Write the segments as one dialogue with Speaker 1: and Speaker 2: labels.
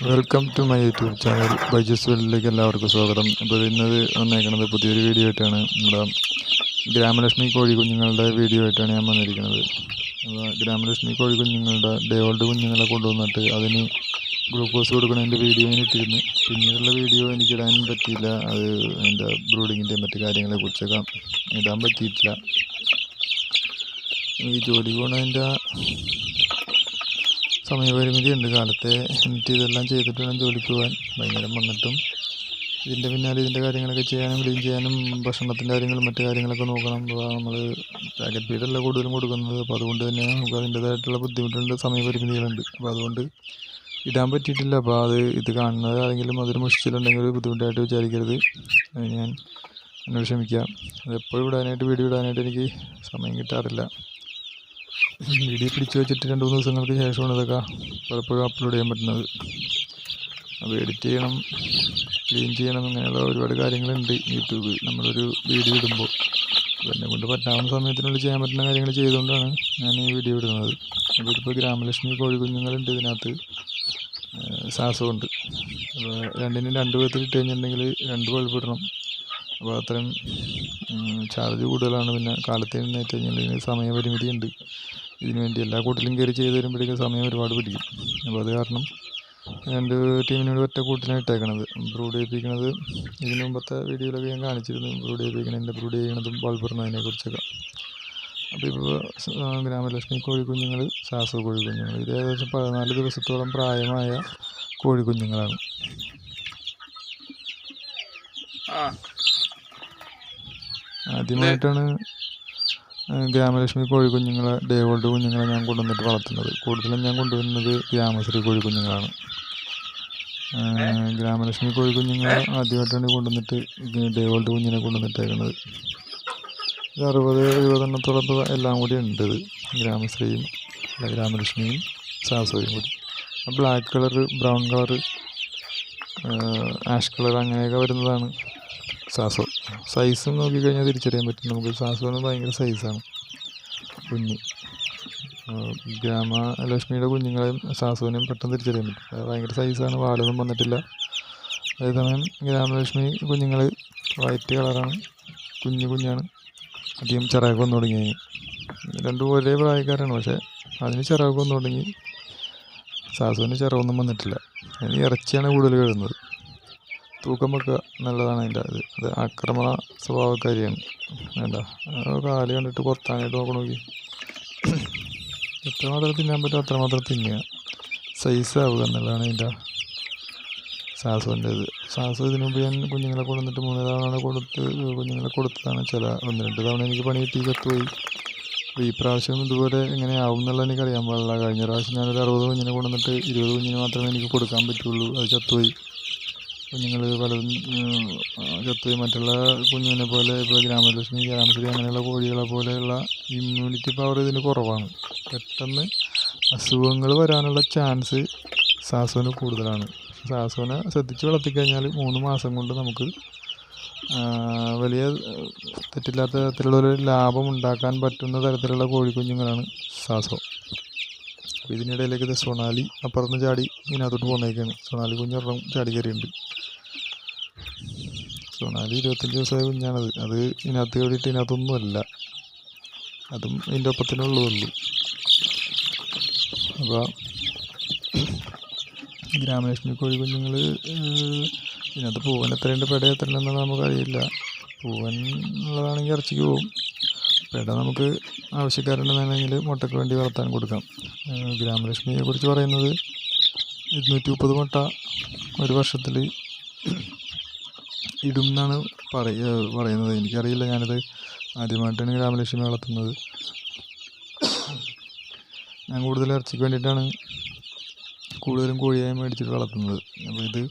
Speaker 1: Welcome to my YouTube channel Byju's വേൾഡിലേക്ക് എല്ലാവർക്കും സ്വാഗതം. അപ്പോൾ ഇന്നത് വന്നേക്കുന്നത് പുതിയൊരു വീഡിയോ ആയിട്ടാണ്. നമ്മുടെ ഗ്രാമലക്ഷ്മി കോഴി കുഞ്ഞുങ്ങളുടെ വീഡിയോ ആയിട്ടാണ് ഞാൻ വന്നിരിക്കുന്നത്. അപ്പോൾ ഗ്രാമലക്ഷ്മി കോഴി കുഞ്ഞുങ്ങളുടെ ഡേ ഓൾഡ് കുഞ്ഞുങ്ങളെ കൊണ്ടുവന്നിട്ട് അതിന് ഗ്ലൂക്കോസ് കൊടുക്കുന്നതിൻ്റെ വീഡിയോ ഞാൻ ഇട്ടിരുന്നു. പിന്നീടുള്ള വീഡിയോ എനിക്കിടാൻ പറ്റിയില്ല. അത് അതിൻ്റെ ബ്രൂഡിങ്ങിൻ്റെയും മറ്റു കാര്യങ്ങളെക്കുറിച്ചൊക്കെ ഇടാൻ പറ്റിയിട്ടില്ല. ഈ ജോലി പോകുന്നതിൻ്റെ സമയപരിമിതി ഉണ്ട്. കാലത്തെ എനിക്ക് ഇതെല്ലാം ചെയ്തിട്ട് വേണം ജോലിക്ക് പോകാൻ. വൈകുന്നേരം വന്നിട്ടും ഇതിൻ്റെ പിന്നാലെ ഇതിൻ്റെ കാര്യങ്ങളൊക്കെ ചെയ്യാനും ക്ലീൻ ചെയ്യാനും ഭക്ഷണത്തിൻ്റെ കാര്യങ്ങളും മറ്റു കാര്യങ്ങളൊക്കെ നോക്കണം. അപ്പോൾ നമ്മൾ പാക്കറ്റ് ഫീഡല്ല കൂടുതലും കൊടുക്കുന്നത്. അപ്പോൾ അതുകൊണ്ട് തന്നെ നമുക്ക് അതിൻ്റേതായിട്ടുള്ള ബുദ്ധിമുട്ടുണ്ട്, സമയപരിമിതികളുണ്ട്. അപ്പോൾ അതുകൊണ്ട് ഇടാൻ പറ്റിയിട്ടില്ല. അപ്പോൾ ഇത് കാണുന്നത് ആരെങ്കിലും അതൊരു മുഷിച്ചിലുണ്ടെങ്കിൽ ഒരു ബുദ്ധിമുട്ടായിട്ട് വിചാരിക്കരുത്. ഞാൻ എന്നോട് ക്ഷമിക്കാം. അതെപ്പോഴും വീഡിയോ ഇടാനായിട്ട് എനിക്ക് സമയം കിട്ടാറില്ല. വീഡിയോ പിടിച്ചു വെച്ചിട്ട് 2-3 ദിവസങ്ങൾക്ക് ശേഷമാണ് ഇതൊക്കെ പലപ്പോഴും അപ്ലോഡ് ചെയ്യാൻ പറ്റുന്നത്. അപ്പോൾ എഡിറ്റ് ചെയ്യണം, ക്ലീൻ ചെയ്യണം, അങ്ങനെയുള്ള ഒരുപാട് കാര്യങ്ങളുണ്ട് യൂട്യൂബ് നമ്മളൊരു വീഡിയോ ഇടുമ്പോൾ. എന്നെ കൊണ്ട് പറ്റാവുന്ന സമയത്തിനുള്ളിൽ ചെയ്യാൻ പറ്റുന്ന കാര്യങ്ങൾ ചെയ്തുകൊണ്ടാണ് ഞാൻ ഈ വീഡിയോ ഇടുന്നത്. അപ്പോൾ ഇതിപ്പോൾ ഗ്രാമലക്ഷ്മി കോഴി കുഞ്ഞുങ്ങളുണ്ട്, ഇതിനകത്ത് സാസമുണ്ട്. അപ്പോൾ രണ്ടിനും 2 വിധത്തിൽ ഇട്ട് കഴിഞ്ഞിട്ടുണ്ടെങ്കിൽ 2 ബൾബ് ഇടണം. അപ്പോൾ അത്രയും ചാർജ് കൂടുതലാണ്. പിന്നെ കാലത്ത് എഴുന്നേറ്റ് കഴിഞ്ഞിട്ടുണ്ടെങ്കിൽ സമയപരിമിതി ഉണ്ട്. ഇതിനു വേണ്ടി എല്ലാ കൂട്ടിലും കയറി ചെയ്ത് വരുമ്പോഴേക്കും സമയം ഒരുപാട് പിടിക്കും. അപ്പോൾ അത് കാരണം 2 ടീമിനോട് ഒറ്റ കൂട്ടിലാണ് ഇട്ടേക്കണത്. ബ്രൂഡ് ചെയ്യിപ്പിക്കുന്നത് ഇതിന് മുമ്പത്തെ വീഡിയോയിലൊക്കെ ഞാൻ കാണിച്ചിരുന്നു. ബ്രൂഡ് ചെയ്യണതും ബൾബിടുന്നതിനെ കുറിച്ചൊക്കെ. അപ്പോൾ ഇപ്പോൾ ഗ്രാമലക്ഷ്മി കോഴിക്കുഞ്ഞുങ്ങൾ, സാസു കോഴിക്കുഞ്ഞുങ്ങൾ, ഇത് ഏകദേശം 14 ദിവസത്തോളം പ്രായമായ കോഴിക്കുഞ്ഞുങ്ങളാണ്. ആദ്യമായിട്ടാണ് ഗ്രാമലക്ഷ്മി കോഴിക്കുഞ്ഞുങ്ങളെ, ഡേ ഓൾഡ് കുഞ്ഞുങ്ങളെ ഞാൻ കൊണ്ടുവന്നിട്ട് വളർത്തുന്നത്. കൂടുതലും ഞാൻ കൊണ്ടുവരുന്നത് ഗ്രാമശ്രീ കോഴിക്കുഞ്ഞുങ്ങളാണ്. ഗ്രാമലക്ഷ്മി കോഴിക്കുഞ്ഞുങ്ങളെ ആദ്യമായിട്ടാണ് കൊണ്ടുവന്നിട്ട് ഡേ ഓൾഡ് കുഞ്ഞിനെ കൊണ്ടുവന്നിട്ടേക്കുന്നത്. 60-70 എണ്ണത്തോളം ഇപ്പോൾ എല്ലാം കൂടി ഉണ്ട്. ഗ്രാമശ്രീയും ഗ്രാമലക്ഷ്മിയും സാസുവും കൂടി. Black colour, brown colour, ash colour അങ്ങനെയൊക്കെ വരുന്നതാണ് സാസോ. സൈസ് നോക്കിക്കഴിഞ്ഞാൽ തിരിച്ചറിയാൻ പറ്റും നമുക്ക്. സാസോന് ഭയങ്കര സൈസാണ് കുഞ്ഞ്. ഗ്രാമലക്ഷ്മിയുടെ കുഞ്ഞുങ്ങളെയും സാസോനെയും പെട്ടെന്ന് തിരിച്ചറിയാൻ പറ്റും. ഭയങ്കര സൈസാണ്, വാലൊന്നും വന്നിട്ടില്ല. അതേസമയം ഗ്രാമലക്ഷ്മി കുഞ്ഞുങ്ങൾ വൈറ്റ് കളറാണ്, കുഞ്ഞാണ്. അധികം ചിറകൊക്കെ വന്നു തുടങ്ങി. രണ്ടും ഒരേ പ്രായക്കാരാണ്, പക്ഷേ അതിന് ചിറകൊക്കെ വന്നു തുടങ്ങി. സാസുവിന് ചിറകൊന്നും വന്നിട്ടില്ല. അതിന് ഇറച്ചിയാണ് കൂടുതൽ കഴിയുന്നത്. തൂക്കം വെക്കുക നല്ലതാണ്. അത് ആക്രമണ സ്വഭാവക്കാരിയാണ്. വേണ്ട, കാല് കണ്ടിട്ട് കൊത്താനായിട്ട് നോക്കി. എത്രമാത്രം തിന്നാൻ പറ്റും അത്രമാത്രം തിന്നുക, സൈസാവുക എന്നുള്ളതാണ് അതിൻ്റെ സാസുവിൻ്റെ ഇത്. സാസു ഇതിനു മുമ്പ് ഞാൻ കുഞ്ഞുങ്ങളെ കൊണ്ടുവന്നിട്ട് 3 തവണ കുഞ്ഞുങ്ങളെ കൊടുത്തതാണ്. 1-2 തവണ എനിക്ക് പണി കിട്ടി, ചത്തുപോയി. അപ്പോൾ ഈ പ്രാവശ്യം ഇതുപോലെ എങ്ങനെ ആവും എന്നുള്ളത് എനിക്കറിയാൻ പാടില്ല. കഴിഞ്ഞ പ്രാവശ്യം ഞാനൊരു 60 കുഞ്ഞിനെ കൊണ്ടുവന്നിട്ട് 20 കുഞ്ഞിന് മാത്രമേ എനിക്ക് കൊടുക്കാൻ പറ്റുള്ളൂ. അത് ചത്തുപോയി. കുഞ്ഞുങ്ങൾ പലതും ചത്തുപോയി. മറ്റുള്ള കുഞ്ഞിനെ പോലെ ഇപ്പോൾ ഗ്രാമലക്ഷ്മി, ഗ്രാമശ്രീ അങ്ങനെയുള്ള കോഴികളെ പോലെയുള്ള ഇമ്മ്യൂണിറ്റി പവർ ഇതിന് കുറവാണ്. പെട്ടെന്ന് അസുഖങ്ങൾ വരാനുള്ള ചാൻസ് സാസുവിന് കൂടുതലാണ്. സാസുവിനെ ശ്രദ്ധിച്ച് വളർത്തിക്കഴിഞ്ഞാൽ 3 മാസം കൊണ്ട് നമുക്ക് വലിയ തെറ്റില്ലാത്ത തരത്തിലുള്ളൊരു ലാഭം ഉണ്ടാക്കാൻ പറ്റുന്ന തരത്തിലുള്ള കോഴിക്കുഞ്ഞുങ്ങളാണ് സാസോ. അപ്പോൾ ഇതിനിടയിലേക്ക് ഇത് സൊണാലി അപ്പുറത്ത് ചാടി ഇതിനകത്തോട്ട് പോകുന്നേക്കാണ്. സൊണാലി കുഞ്ഞൊരെണ്ണം ചാടി കയറിയുണ്ട്. സൊണാലി 25 ദിവസമായ കുഞ്ഞാണത്. അത് ഇതിനകത്ത് കയറിയിട്ട് ഇതിനകത്തൊന്നുമല്ല, അതും ഇതിൻ്റെ ഒപ്പത്തിനുള്ളതുള്ളൂ. അപ്പോൾ ഗ്രാമലക്ഷ്മി കോഴി കുഞ്ഞുങ്ങൾ ഇതിനകത്ത് പൂവൻ എത്രയുണ്ട്, പെട എത്രയുണ്ടെന്നാണ് നമുക്കറിയില്ല. പൂവൻ ഉള്ളതാണെങ്കിൽ ഇറച്ചിക്ക് പോവും. പെട നമുക്ക് ആവശ്യക്കാരുണ്ടെന്നുണ്ടെങ്കിൽ മുട്ടയ്ക്ക് വേണ്ടി വളർത്താൻ കൊടുക്കാം. ഗ്രാമലക്ഷ്മിയെ കുറിച്ച് പറയുന്നത് 230 മുട്ട ഒരു വർഷത്തിൽ ഇടും എന്നാണ് പറയുന്നത്. എനിക്കറിയില്ല, ഞാനിത് ആദ്യമായിട്ടാണ് ഗ്രാമലക്ഷ്മി വളർത്തുന്നത്. ഞാൻ കൂടുതൽ ഇറച്ചിക്ക് വേണ്ടിയിട്ടാണ് കൂടുതലും കോഴിയായി മേടിച്ചിട്ട് വളർത്തുന്നത്. അപ്പോൾ ഇത്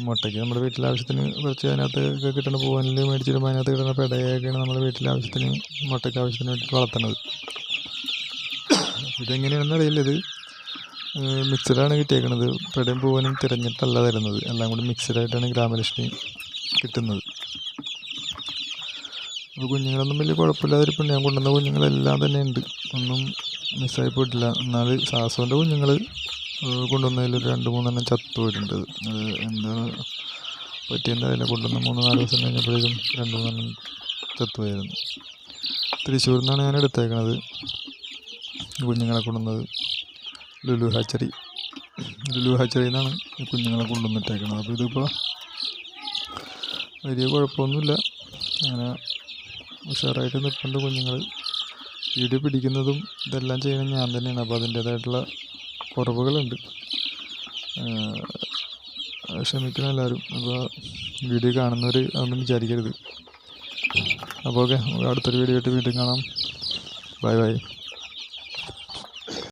Speaker 1: മുട്ടയ്ക്ക് നമ്മുടെ വീട്ടിലെ ആവശ്യത്തിന് കുറച്ച് അതിനകത്ത് കിട്ടുന്ന പൂവനിൽ മേടിച്ചിടുമ്പോൾ അതിനകത്ത് കിട്ടുന്ന പെടയൊക്കെയാണ് നമ്മുടെ വീട്ടിലെ ആവശ്യത്തിന്, മുട്ടയ്ക്ക് ആവശ്യത്തിന് വേണ്ടിയിട്ട് വളർത്തുന്നത്. ഇതെങ്ങനെയാണെന്ന് അറിയില്ല. ഇത് മിക്സഡാണ് കിട്ടിയേക്കുന്നത്. പെടയും പൂവനും തിരഞ്ഞിട്ടല്ല തരുന്നത്, എല്ലാം കൂടി മിക്സഡായിട്ടാണ് ഗ്രാമലക്ഷ്മി കിട്ടുന്നത്. അപ്പോൾ കുഞ്ഞുങ്ങളൊന്നും വലിയ കുഴപ്പമില്ലാതിരിപ്പുണ്ട്. ഞാൻ കൊണ്ടുവന്ന കുഞ്ഞുങ്ങളെല്ലാം തന്നെ ഉണ്ട്, ഒന്നും മിസ്സായി പോയിട്ടില്ല. എന്നാൽ സാസുവിൻ്റെ കുഞ്ഞുങ്ങൾ കൊണ്ടുവന്നതിൽ 2-3 ചത്തു പോയിട്ടുണ്ട്. അത് എന്താണ് പറ്റിയെന്ന് അറിയില്ല. കൊണ്ടുവന്ന് 3-4 ദിവസം കഴിഞ്ഞപ്പോഴേക്കും 2-3 ചത്തുപോയിരുന്നു. തൃശ്ശൂരിൽ നിന്നാണ് ഞാൻ എടുത്തേക്കണത് കുഞ്ഞുങ്ങളെ കൊണ്ടുവന്നത്. ലുലു ഹാച്ചറിയിൽ നിന്നാണ് ഈ കുഞ്ഞുങ്ങളെ കൊണ്ടുവന്നിട്ടേക്കണത്. അപ്പോൾ ഇതിപ്പോൾ വലിയ കുഴപ്പമൊന്നുമില്ല, അങ്ങനെ ഉഷാറായിട്ട് നിൽപ്പുണ്ട് കുഞ്ഞുങ്ങൾ. വീഡിയോ പിടിക്കുന്നതും ഇതെല്ലാം ചെയ്യുന്നത് ഞാൻ തന്നെയാണ്. അപ്പോൾ അതിൻ്റേതായിട്ടുള്ള കുറവുകളുണ്ട്, ക്ഷമിക്കണം എല്ലാവരും. അപ്പോൾ വീഡിയോ കാണുന്നവർ അതൊന്നും വിചാരിക്കരുത്. അപ്പോൾ ഓക്കെ, അടുത്തൊരു വീഡിയോ ആയിട്ട് വീണ്ടും കാണാം. ബൈ.